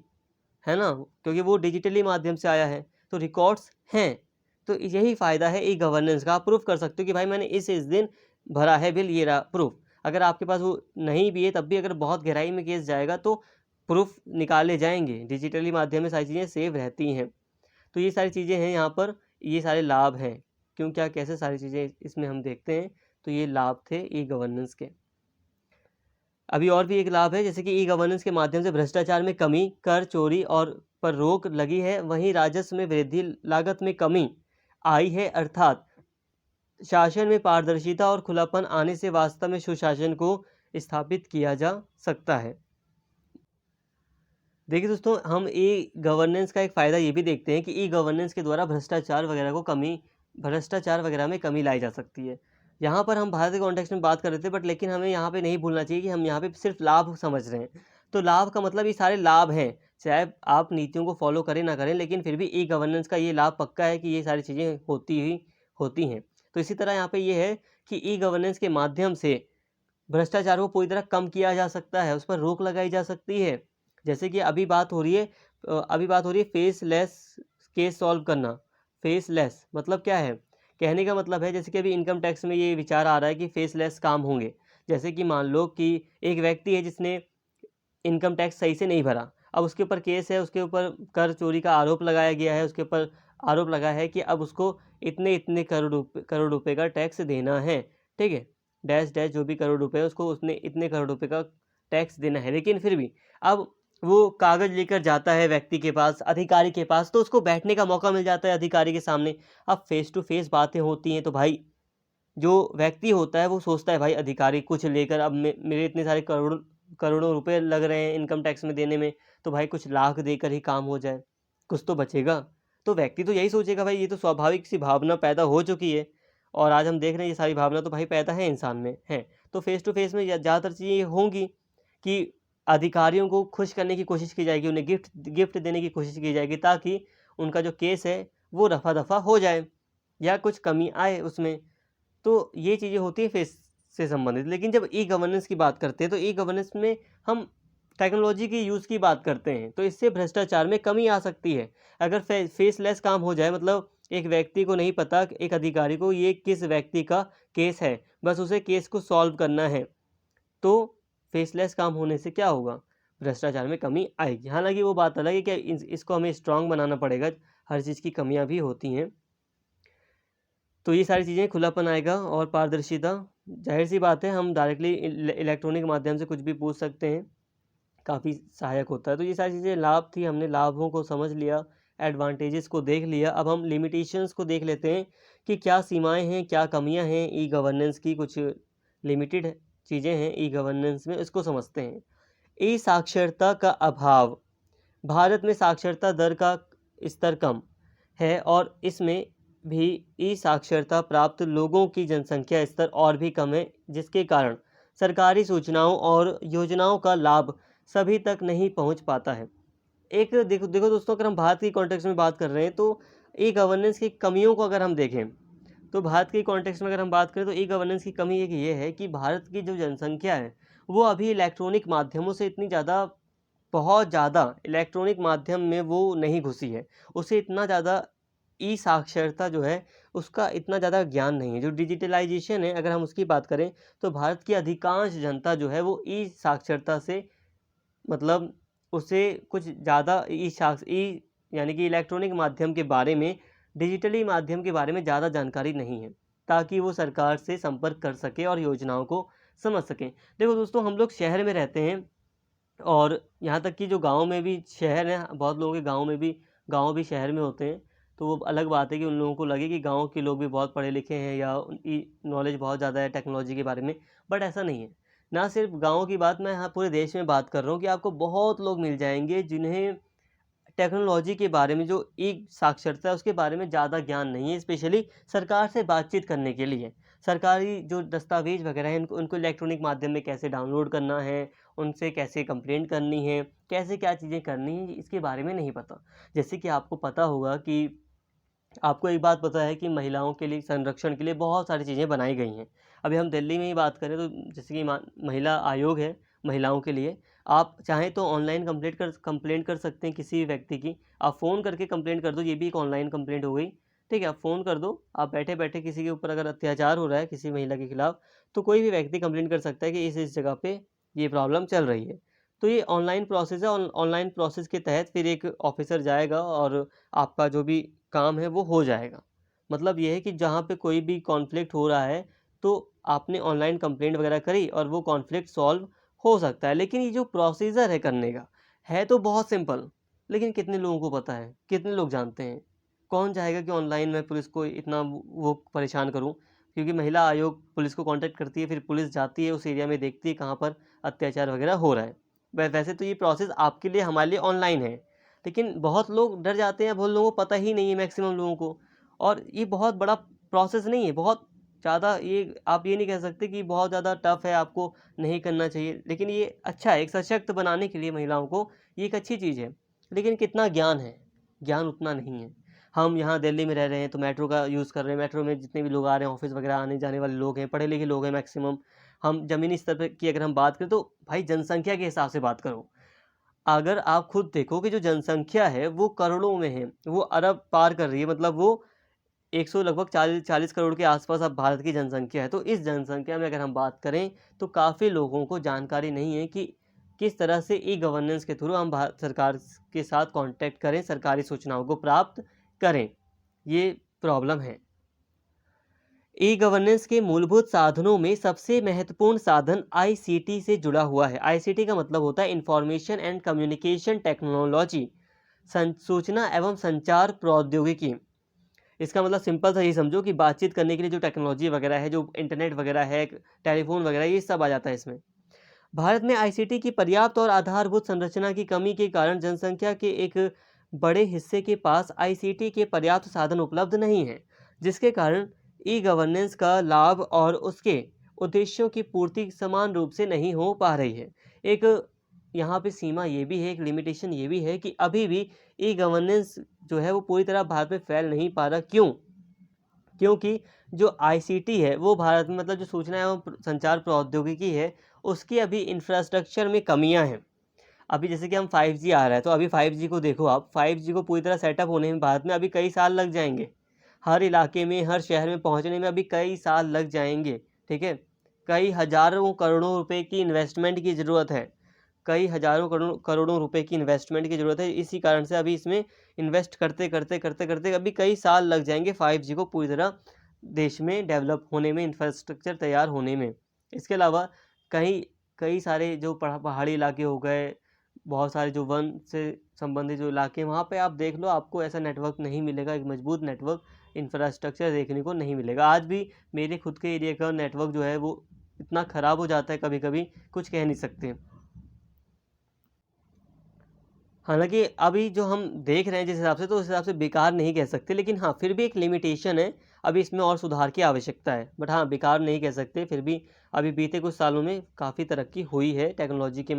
है ना? क्योंकि वो डिजिटली माध्यम से आया है, तो रिकॉर्ड्स हैं। तो यही फ़ायदा है ई गवर्नेंस का। आप प्रूफ़ कर सकते हो कि भाई मैंने इस दिन भरा है बिल, ये रहा प्रूफ़। अगर आपके पास वो नहीं भी है, तब भी अगर बहुत गहराई में केस जाएगा तो प्रूफ़ निकाले जाएँगे। डिजिटली माध्यम में सारी चीज़ें सेव रहती हैं। तो ये सारी चीज़ें हैं यहाँ पर, ये सारे लाभ हैं। क्यों, क्या, कैसे, सारी चीज़ें इसमें हम देखते हैं। तो ये लाभ थे ई गवर्नेंस के। अभी और भी एक लाभ है, जैसे कि ई गवर्नेंस के माध्यम से भ्रष्टाचार में कमी, कर चोरी और पर रोक लगी है, वहीं राजस्व में वृद्धि, लागत में कमी आई है, अर्थात शासन में पारदर्शिता और खुलापन आने से वास्तव में सुशासन को स्थापित किया जा सकता है। देखिए दोस्तों, हम ई गवर्नेंस का एक फ़ायदा ये भी देखते हैं कि ई गवर्नेंस के द्वारा भ्रष्टाचार वगैरह में कमी लाई जा सकती है। यहाँ पर हम भारत के कॉन्टेक्स्ट में बात कर रहे थे, बट लेकिन हमें यहाँ पे नहीं भूलना चाहिए कि हम यहाँ पे सिर्फ लाभ समझ रहे हैं। तो लाभ का मतलब ये सारे लाभ हैं, चाहे आप नीतियों को फॉलो करें ना करें, लेकिन फिर भी ई गवर्नेंस का ये लाभ पक्का है कि ये सारी चीज़ें होती हैं। तो इसी तरह यहाँ पे ये है कि ई गवर्नेंस के माध्यम से भ्रष्टाचार को पूरी तरह कम किया जा सकता है, उस पर रोक लगाई जा सकती है। जैसे कि अभी बात हो रही है फेसलेस केस सॉल्व करना। फेसलेस मतलब क्या है? कहने का मतलब है, जैसे कि अभी इनकम टैक्स में ये विचार आ रहा है कि फेसलेस काम होंगे। जैसे कि मान लो कि एक व्यक्ति है जिसने इनकम टैक्स सही से नहीं भरा, अब उसके ऊपर केस है, उसके ऊपर कर चोरी का आरोप लगाया गया है, उसके ऊपर आरोप लगा है कि अब उसको इतने करोड़ रुपए का टैक्स देना है, ठीक है? डैश डैश जो भी करोड़ रुपए है, उसको उसने इतने करोड़ रुपए का टैक्स देना है। लेकिन फिर भी अब वो कागज़ लेकर जाता है व्यक्ति के पास, अधिकारी के पास, तो उसको बैठने का मौका मिल जाता है अधिकारी के सामने। अब फेस टू फेस बातें होती हैं, तो भाई जो व्यक्ति होता है वो सोचता है भाई अधिकारी कुछ लेकर, अब मेरे इतने सारे करोड़ों रुपए लग रहे हैं इनकम टैक्स में देने में, तो भाई कुछ लाख देकर ही काम हो जाए, कुछ तो बचेगा। तो व्यक्ति तो यही सोचेगा भाई, ये तो स्वाभाविक सी भावना पैदा हो चुकी है, और आज हम देख रहे हैं ये सारी भावना तो भाई पैदा है इंसान में, है। तो फेस टू फेस में ज़्यादातर चीज़ें ये होंगी कि अधिकारियों को खुश करने की कोशिश की जाएगी, उन्हें गिफ्ट देने की कोशिश की जाएगी, ताकि उनका जो केस है वो रफ़ा-दफ़ा हो जाए या कुछ कमी आए उसमें। तो ये चीज़ें होती हैं फेस से संबंधित। लेकिन जब ई गवर्नेंस की बात करते हैं, तो ई गवर्नेंस में हम टेक्नोलॉजी की यूज़ की बात करते हैं, तो इससे भ्रष्टाचार में कमी आ सकती है। अगर फेसलेस काम हो जाए, मतलब एक व्यक्ति को नहीं पता, एक अधिकारी को ये किस व्यक्ति का केस है, बस उसे केस को सॉल्व करना है, तो फेसलेस काम होने से क्या होगा? भ्रष्टाचार में कमी आएगी। हालाँकि वो बात अलग है कि इसको हमें स्ट्रॉन्ग बनाना पड़ेगा, हर चीज़ की कमियाँ भी होती हैं। तो ये सारी चीज़ें, खुलापन आएगा और पारदर्शिता, ज़ाहिर-सी बात है हम डायरेक्टली इलेक्ट्रॉनिक माध्यम से कुछ भी पूछ सकते हैं, काफ़ी सहायक होता है। तो ये सारी चीज़ें लाभ थी, हमने लाभों को समझ लिया, एडवांटेजेस को देख लिया। अब हम लिमिटेशंस को देख लेते हैं कि क्या सीमाएँ हैं, क्या कमियाँ हैं ई गवर्नेंस की, कुछ लिमिटेड चीज़ें हैं ई गवर्नेंस में, इसको समझते हैं। ई साक्षरता का अभाव। भारत में साक्षरता दर का स्तर कम है, और इसमें भी ई साक्षरता प्राप्त लोगों की जनसंख्या स्तर और भी कम है, जिसके कारण सरकारी सूचनाओं और योजनाओं का लाभ सभी तक नहीं पहुंच पाता है। एक देखो देखो दोस्तों, अगर हम भारत की कॉन्टेक्स्ट में बात कर रहे हैं, तो ई गवर्नेंस की कमियों को अगर हम देखें, तो भारत के कॉन्टेक्स्ट में अगर हम बात करें, तो ई गवर्नेंस की कमी एक ये है कि भारत की जो जनसंख्या है वो अभी इलेक्ट्रॉनिक माध्यमों से इतनी ज़्यादा, बहुत ज़्यादा इलेक्ट्रॉनिक माध्यम में वो नहीं घुसी है। उसे इतना ज़्यादा ई साक्षरता जो है उसका इतना ज़्यादा ज्ञान नहीं है। जो डिजिटलाइजेशन है, अगर हम उसकी बात करें, तो भारत की अधिकांश जनता जो है वो ई साक्षरता से, मतलब उसे कुछ ज़्यादा ई यानी कि इलेक्ट्रॉनिक माध्यम के बारे में, डिजिटली माध्यम के बारे में ज़्यादा जानकारी नहीं है, ताकि वो सरकार से संपर्क कर सके और योजनाओं को समझ सकें। देखो दोस्तों, हम लोग शहर में रहते हैं, और यहाँ तक कि जो गाँव में भी शहर हैं, बहुत लोगों के गाँव भी शहर में होते हैं, तो वो अलग बात है कि उन लोगों को लगे कि गाँव के लोग भी बहुत पढ़े लिखे हैं या उनकी नॉलेज बहुत ज़्यादा है टेक्नोलॉजी के बारे में, बट ऐसा नहीं है। ना सिर्फ गाँव की बात, मैं यहाँ पूरे देश में बात कर रहा हूँ कि आपको बहुत लोग मिल जाएँगे जिन्हें टेक्नोलॉजी के बारे में, जो ई साक्षरता है उसके बारे में ज़्यादा ज्ञान नहीं है, स्पेशली सरकार से बातचीत करने के लिए। सरकारी जो दस्तावेज़ वगैरह हैं उनको इलेक्ट्रॉनिक माध्यम में कैसे डाउनलोड करना है, उनसे कैसे कंप्लेंट करनी है, कैसे क्या चीज़ें करनी हैं, इसके बारे में नहीं पता। जैसे कि आपको पता होगा कि आपको एक बात पता है कि महिलाओं के लिए संरक्षण के लिए बहुत सारी चीज़ें बनाई गई हैं। अभी हम दिल्ली में ही बात करें तो जैसे कि महिला आयोग है महिलाओं के लिए, आप चाहें तो ऑनलाइन कंप्लेंट कर सकते हैं किसी भी व्यक्ति की। आप फ़ोन करके कंप्लेंट कर दो, ये भी एक ऑनलाइन कंप्लेंट हो गई। ठीक है, आप फ़ोन कर दो, आप बैठे-बैठे किसी के ऊपर अगर अत्याचार हो रहा है किसी महिला के खिलाफ, तो कोई भी व्यक्ति कंप्लेंट कर सकता है कि इस जगह पे ये प्रॉब्लम चल रही है। तो ये ऑनलाइन प्रोसेस है, ऑनलाइन प्रोसेस के तहत फिर एक ऑफ़िसर जाएगा और आपका जो भी काम है वो हो जाएगा। मतलब ये है कि जहाँ पे कोई भी कॉन्फ्लिक्ट हो रहा है, तो आपने ऑनलाइन कंप्लेंट वगैरह करी और वो कॉन्फ्लिक्ट सॉल्व हो सकता है। लेकिन ये जो प्रोसीजर है करने का, है तो बहुत सिंपल, लेकिन कितने लोगों को पता है? कितने लोग जानते हैं? कौन चाहेगा कि ऑनलाइन मैं पुलिस को इतना वो परेशान करूँ? क्योंकि महिला आयोग पुलिस को कॉन्टैक्ट करती है, फिर पुलिस जाती है उस एरिया में, देखती है कहाँ पर अत्याचार वगैरह हो रहा है। वैसे तो ये प्रोसेस आपके लिए, हमारे लिए ऑनलाइन है, लेकिन बहुत लोग डर जाते हैं, बहुत लोगों को पता ही नहीं है, मैक्सिमम लोगों को। और ये बहुत बड़ा प्रोसेस नहीं है, बहुत ज़्यादा ये आप ये नहीं कह सकते कि बहुत ज़्यादा टफ़ है, आपको नहीं करना चाहिए। लेकिन ये अच्छा है, एक सशक्त बनाने के लिए महिलाओं को ये एक अच्छी चीज़ है। लेकिन कितना ज्ञान है? ज्ञान उतना नहीं है। हम यहाँ दिल्ली में रह रहे हैं तो मेट्रो का यूज़ कर रहे हैं, मेट्रो में जितने भी लोग आ रहे हैं, ऑफ़िस वगैरह आने-जाने वाले लोग हैं, पढ़े-लिखे लोग हैं मैक्सिमम। हम ज़मीनी स्तर पे की अगर हम बात करें तो भाई जनसंख्या के हिसाब से बात करो। अगर आप खुद देखो कि जो जनसंख्या है वो करोड़ों में है, वो अरब पार कर रही है, मतलब वो 100 लगभग 40 करोड़ के आसपास अब भारत की जनसंख्या है। तो इस जनसंख्या में अगर हम बात करें तो काफ़ी लोगों को जानकारी नहीं है कि किस तरह से ई गवर्नेंस के थ्रू हम भारत सरकार के साथ कॉन्टैक्ट करें, सरकारी सूचनाओं को प्राप्त करें। ये प्रॉब्लम है। ई गवर्नेंस के मूलभूत साधनों में सबसे महत्वपूर्ण साधन आईसीटी से जुड़ा हुआ है। आईसीटी का मतलब होता है इंफॉर्मेशन एंड कम्युनिकेशन टेक्नोलॉजी, सूचना एवं संचार प्रौद्योगिकी। इसका मतलब सिंपल सा ये समझो कि बातचीत करने के लिए जो टेक्नोलॉजी वगैरह है, जो इंटरनेट वगैरह है, टेलीफोन वगैरह, ये सब आ जाता है इसमें। भारत में आईसीटी की पर्याप्त और आधारभूत संरचना की कमी के कारण जनसंख्या के एक बड़े हिस्से के पास आईसीटी के पर्याप्त साधन उपलब्ध नहीं हैं, जिसके कारण ई गवर्नेंस का लाभ और उसके उद्देश्यों की पूर्ति समान रूप से नहीं हो पा रही है। एक यहाँ पे सीमा ये भी है, एक लिमिटेशन ये भी है कि अभी भी ई गवर्नेंस जो है वो पूरी तरह भारत में फैल नहीं पा रहा। क्यों? क्योंकि जो आईसीटी है वो भारत में, मतलब जो सूचना एवं संचार प्रौद्योगिकी है, उसकी अभी इंफ्रास्ट्रक्चर में कमियां हैं। अभी जैसे कि हम 5G आ रहा है, तो अभी 5G को देखो आप, 5G को पूरी तरह सेटअप होने में भारत में अभी कई साल लग जाएंगे। हर इलाके में, हर शहर में पहुंचने में अभी कई साल लग जाएंगे। ठीक है, कई हज़ारों करोड़ों रुपए की इन्वेस्टमेंट की ज़रूरत है। कई हज़ारों करोड़ों रुपए की इन्वेस्टमेंट की ज़रूरत है। इसी कारण से अभी इसमें इन्वेस्ट करते अभी कई साल लग जाएंगे 5G को पूरी तरह देश में डेवलप होने में, इंफ्रास्ट्रक्चर तैयार होने में। इसके अलावा कई कई सारे जो पहाड़ी इलाके हो गए, बहुत सारे जो वन से संबंधित जो इलाके हैं, वहाँ पे आप देख लो, आपको ऐसा नेटवर्क नहीं मिलेगा, एक मजबूत नेटवर्क इंफ्रास्ट्रक्चर देखने को नहीं मिलेगा। आज भी मेरे खुद के एरिया का नेटवर्क जो है वो इतना ख़राब हो जाता है कभी-कभी, कुछ कह नहीं सकते। हालाँकि अभी जो हम देख रहे हैं जिस हिसाब से, तो उस हिसाब से बेकार नहीं कह सकते, लेकिन हाँ, फिर भी एक लिमिटेशन है, अभी इसमें और सुधार की आवश्यकता है। बट हाँ, बेकार नहीं कह सकते, फिर भी अभी बीते कुछ सालों में काफ़ी तरक्की हुई है टेक्नोलॉजी के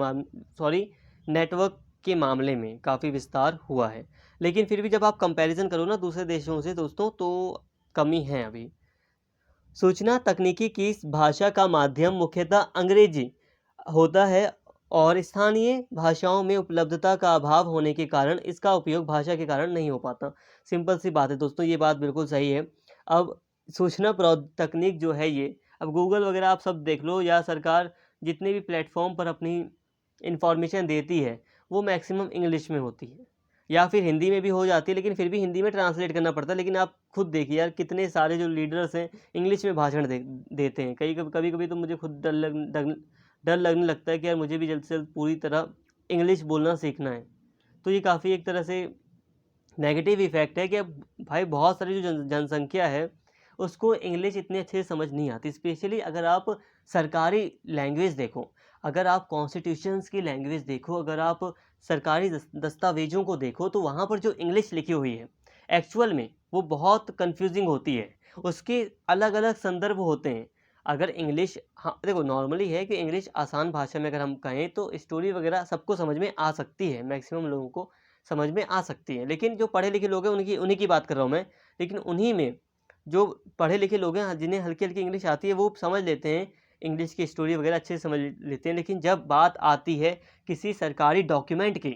नेटवर्क के मामले में काफ़ी विस्तार हुआ है। लेकिन फिर भी जब आप कंपैरिज़न करो ना दूसरे देशों से दोस्तों, तो कमी है अभी। सूचना तकनीकी की इस भाषा का माध्यम मुख्यतः अंग्रेजी होता है और स्थानीय भाषाओं में उपलब्धता का अभाव होने के कारण इसका उपयोग भाषा के कारण नहीं हो पाता। सिंपल सी बात है दोस्तों, ये बात बिल्कुल सही है। अब सूचना तकनीक जो है ये, अब गूगल वगैरह आप सब देख लो, या सरकार जितने भी प्लेटफॉर्म पर अपनी इंफॉर्मेशन देती है वो मैक्सिमम इंग्लिश में होती है, या फिर हिंदी में भी हो जाती है, लेकिन फिर भी हिंदी में ट्रांसलेट करना पड़ता है। लेकिन आप खुद देखिए यार, कितने सारे जो लीडर्स हैं इंग्लिश में भाषण देते हैं। कभी कभी तो मुझे खुद डर लगने लगता है कि यार मुझे भी जल्द से जल्द पूरी तरह इंग्लिश बोलना सीखना है। तो ये काफ़ी एक तरह से नेगेटिव इफ़ेक्ट है कि अब भाई बहुत सारी जो जनसंख्या है उसको इंग्लिश इतनी अच्छे से समझ नहीं आती। स्पेशली अगर आप सरकारी लैंग्वेज देखो, अगर आप कॉन्स्टिट्यूशंस की लैंग्वेज देखो, अगर आप सरकारी दस्तावेज़ों को देखो, तो वहाँ पर जो इंग्लिश लिखी हुई है एक्चुअल में वो बहुत कन्फ्यूजिंग होती है। उसके अलग-अलग संदर्भ होते हैं। अगर इंग्लिश, हाँ, देखो नॉर्मली है कि इंग्लिश आसान भाषा में अगर हम कहें तो स्टोरी वगैरह सबको समझ में आ सकती है, मैक्सिमम लोगों को समझ में आ सकती है। लेकिन जो पढ़े लिखे लोग हैं उन्हीं की उन्हीं की बात कर रहा हूँ मैं। लेकिन उन्हीं में जो पढ़े लिखे लोग हैं जिन्हें हल्की-हल्की इंग्लिश आती है वो समझ लेते हैं, इंग्लिश की स्टोरी वगैरह अच्छे से समझ लेते हैं। लेकिन जब बात आती है किसी सरकारी डॉक्यूमेंट की,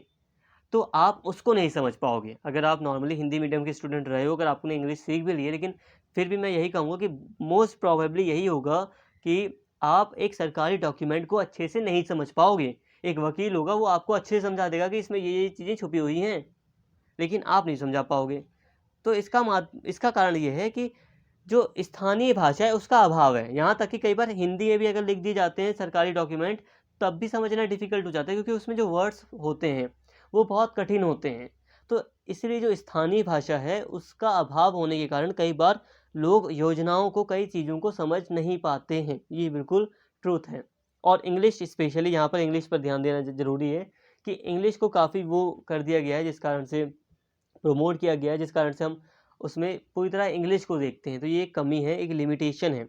तो आप उसको नहीं समझ पाओगे। अगर आप नॉर्मली हिंदी मीडियम के स्टूडेंट रहे हो, अगर आपने इंग्लिश सीख भी ली है, लेकिन फिर भी मैं यही कहूँगा कि मोस्ट प्रोबेबली यही होगा कि आप एक सरकारी डॉक्यूमेंट को अच्छे से नहीं समझ पाओगे। एक वकील होगा वो आपको अच्छे से समझा देगा कि इसमें ये चीज़ें छुपी हुई हैं, लेकिन आप नहीं समझा पाओगे। तो इसका कारण ये है कि जो स्थानीय भाषा है उसका अभाव है। यहाँ तक कि कई बार हिंदी में भी अगर लिख दिए जाते हैं सरकारी डॉक्यूमेंट, तब भी समझना डिफ़िकल्ट हो जाता है, क्योंकि उसमें जो वर्ड्स होते हैं वो बहुत कठिन होते हैं। तो इसलिए जो स्थानीय भाषा है उसका अभाव होने के कारण कई बार लोग योजनाओं को, कई चीज़ों को समझ नहीं पाते हैं। ये बिल्कुल ट्रुथ है। और इंग्लिश, स्पेशली यहाँ पर इंग्लिश पर ध्यान देना ज़रूरी है कि इंग्लिश को काफ़ी वो कर दिया गया है, जिस कारण से प्रमोट किया गया है, जिस कारण से हम उसमें पूरी तरह इंग्लिश को देखते हैं। तो ये एक कमी है, एक लिमिटेशन है।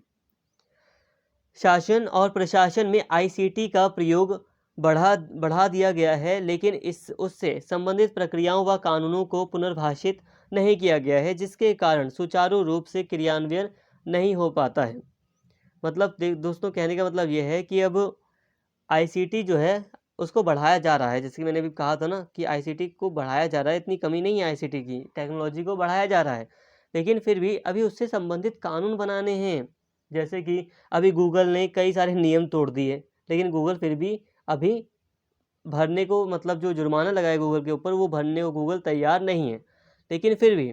शासन और प्रशासन में आईसीटी का प्रयोग बढ़ा दिया गया है, लेकिन उससे संबंधित प्रक्रियाओं व कानूनों को पुनर्भाषित नहीं किया गया है, जिसके कारण सुचारू रूप से क्रियान्वयन नहीं हो पाता है। मतलब दोस्तों, कहने का मतलब ये है कि अब आईसीटी जो है उसको बढ़ाया जा रहा है। जैसे कि मैंने अभी कहा था ना कि आईसीटी को बढ़ाया जा रहा है, इतनी कमी नहीं है आईसीटी की, टेक्नोलॉजी को बढ़ाया जा रहा है। लेकिन फिर भी अभी उससे संबंधित कानून बनाने हैं। जैसे कि अभी गूगल ने कई सारे नियम तोड़ दिए, लेकिन गूगल फिर भी अभी भरने को, मतलब जो जुर्माना लगाए गूगल के ऊपर, वो भरने को गूगल तैयार नहीं है। लेकिन फिर भी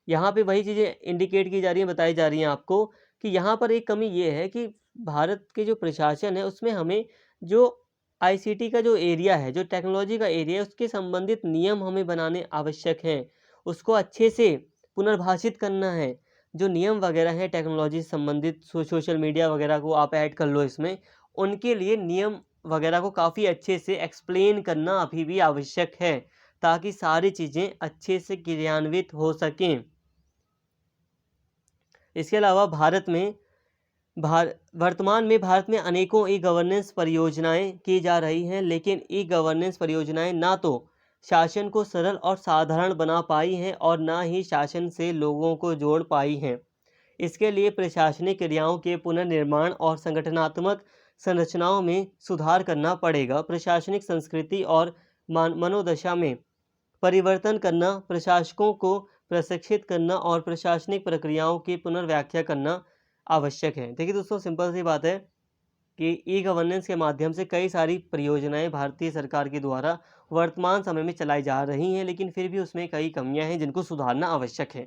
यहाँ पे वही चीज़ें इंडिकेट की जा रही हैं, बताई जा रही हैं आपको कि यहाँ पर एक कमी ये है कि भारत के जो प्रशासन है उसमें हमें जो आईसीटी का जो एरिया है, जो टेक्नोलॉजी का एरिया है, उसके संबंधित नियम हमें बनाने आवश्यक हैं। उसको अच्छे से पुनर्भाषित करना है। जो नियम वगैरह हैं टेक्नोलॉजी से संबंधित, सोशल मीडिया वगैरह को आप ऐड कर लो इसमें, उनके लिए नियम वगैरह को काफ़ी अच्छे से एक्सप्लेन करना अभी भी आवश्यक है, ताकि सारी चीज़ें अच्छे से क्रियान्वित हो सकें। इसके अलावा वर्तमान में भारत में अनेकों ई गवर्नेंस परियोजनाएं की जा रही हैं, लेकिन ई गवर्नेंस परियोजनाएं ना तो शासन को सरल और साधारण बना पाई हैं और ना ही शासन से लोगों को जोड़ पाई हैं। इसके लिए प्रशासनिक क्रियाओं के पुनर्निर्माण और संगठनात्मक संरचनाओं में सुधार करना पड़ेगा। प्रशासनिक संस्कृति और मनोदशा में परिवर्तन करना, प्रशासकों को प्रशिक्षित करना और प्रशासनिक प्रक्रियाओं की पुनर्व्याख्या करना आवश्यक है। देखिए दोस्तों, सिंपल सी बात है कि ई गवर्नेंस के माध्यम से कई सारी परियोजनाएं भारतीय सरकार के द्वारा वर्तमान समय में चलाई जा रही हैं, लेकिन फिर भी उसमें कई कमियां हैं जिनको सुधारना आवश्यक है।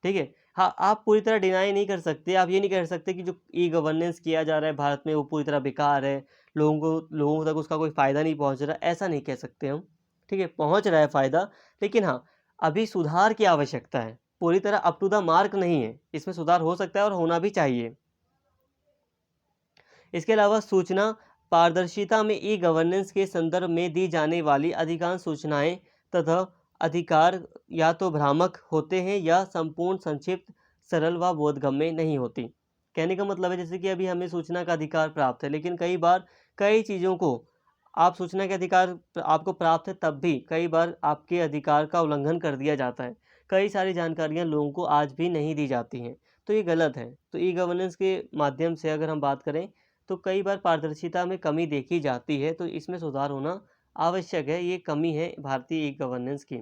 ठीक है, हाँ, आप पूरी तरह डिनाई नहीं कर सकते, आप ये नहीं कह सकते कि जो ई गवर्नेंस किया जा रहा है भारत में वो पूरी तरह बेकार है, लोगों तक उसका कोई फ़ायदा नहीं पहुँच रहा, ऐसा नहीं कह सकते हम। ठीक है, पहुँच रहा है फ़ायदा, लेकिन हाँ, अभी सुधार की आवश्यकता है। पूरी तरह अप टू द मार्क नहीं है, इसमें सुधार हो सकता है और होना भी चाहिए। इसके अलावा सूचना पारदर्शिता में ई गवर्नेंस के संदर्भ में दी जाने वाली अधिकांश सूचनाएं तथा अधिकार या तो भ्रामक होते हैं या संपूर्ण, संक्षिप्त, सरल व बोधगम्य नहीं होती। कहने का मतलब है जैसे कि अभी हमें सूचना का अधिकार प्राप्त है, लेकिन कई बार कई चीज़ों को, आप सूचना के अधिकार आपको प्राप्त है तब भी कई बार आपके अधिकार का उल्लंघन कर दिया जाता है। कई सारी जानकारियाँ लोगों को आज भी नहीं दी जाती हैं, तो ये गलत है। तो ई गवर्नेंस के माध्यम से अगर हम बात करें तो कई बार पारदर्शिता में कमी देखी जाती है, तो इसमें सुधार होना आवश्यक है। ये कमी है भारतीय ई गवर्नेंस की।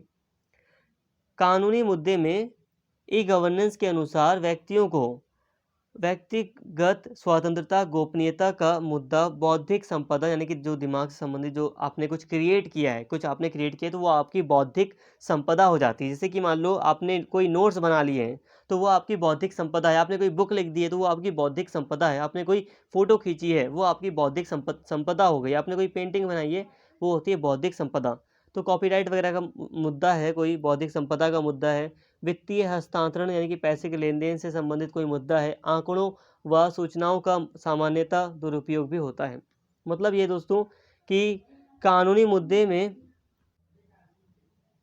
कानूनी मुद्दे में ई गवर्नेंस के अनुसार व्यक्तिगत स्वतंत्रता, गोपनीयता का मुद्दा, बौद्धिक संपदा यानी कि जो दिमाग से संबंधित, जो आपने कुछ क्रिएट किया है, तो वो आपकी बौद्धिक संपदा हो जाती है। जैसे कि मान लो आपने कोई नोट्स बना लिए हैं, तो वो आपकी बौद्धिक संपदा है। आपने कोई बुक लिख दी है तो वो आपकी बौद्धिक संपदा है। आपने कोई फ़ोटो खींची है, वो आपकी बौद्धिक संपदा हो गई। आपने कोई पेंटिंग बनाई है, वो होती है बौद्धिक संपदा। तो कॉपीराइट वगैरह का मुद्दा है, कोई बौद्धिक संपदा का मुद्दा है, वित्तीय हस्तांतरण यानी कि पैसे के लेन देन से संबंधित कोई मुद्दा है, आंकड़ों व सूचनाओं का सामान्यतः दुरुपयोग भी होता है। मतलब ये दोस्तों कि कानूनी मुद्दे में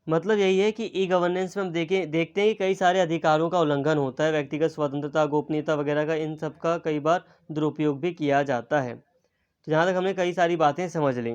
मतलब यही है कि ई गवर्नेंस में हम देखते हैं कि कई सारे अधिकारों का उल्लंघन होता है, व्यक्तिगत स्वतंत्रता, गोपनीयता वगैरह का, इन सब का कई बार दुरुपयोग भी किया जाता है। तो जहाँ तक हमने कई सारी बातें समझ ली।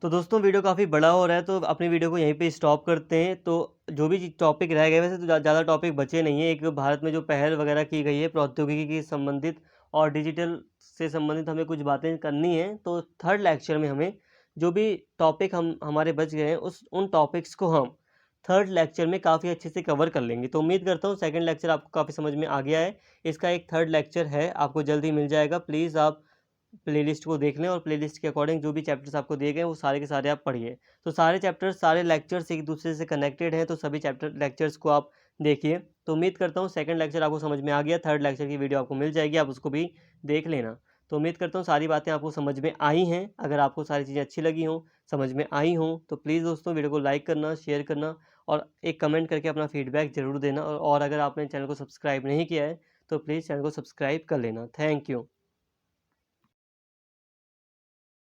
तो दोस्तों वीडियो काफ़ी बड़ा हो रहा है, तो अपनी वीडियो को यहीं पे स्टॉप करते हैं। तो जो भी टॉपिक रह गए, वैसे तो ज़्यादा टॉपिक बचे नहीं है। एक भारत में जो पहल वगैरह की गई है प्रौद्योगिकी की संबंधित और डिजिटल से संबंधित हमें कुछ बातें करनी है। तो थर्ड लेक्चर में हमें जो भी टॉपिक हमारे बच गए हैं उन टॉपिक्स को हम थर्ड लेक्चर में काफ़ी अच्छे से कवर कर लेंगे। तो उम्मीद करता हूँ सेकंड लेक्चर आपको काफ़ी समझ में आ गया है। इसका एक थर्ड लेक्चर है, आपको जल्द ही मिल जाएगा। प्लीज़ आप प्लेलिस्ट को देख लें और प्लेलिस्ट के अकॉर्डिंग जो भी चैप्टर्स आपको दिए गए वो सारे के सारे आप पढ़िए। तो सारे चैप्टर्स, सारे लेक्चर्स एक दूसरे से कनेक्टेड हैं, तो सभी लेक्चर्स को आप देखिए। तो उम्मीद करता हूँ सेकंड लेक्चर आपको समझ में आ गया। थर्ड लेक्चर की वीडियो आपको मिल जाएगी, आप उसको भी देख लेना। तो उम्मीद करता हूँ सारी बातें आपको समझ में आई हैं। अगर आपको सारी चीज़ें अच्छी लगी हों, समझ में आई हों, तो प्लीज़ दोस्तों वीडियो को लाइक करना, शेयर करना और एक कमेंट करके अपना फीडबैक ज़रूर देना। और अगर आपने चैनल को सब्सक्राइब नहीं किया है तो प्लीज़ चैनल को सब्सक्राइब कर लेना। Thank you.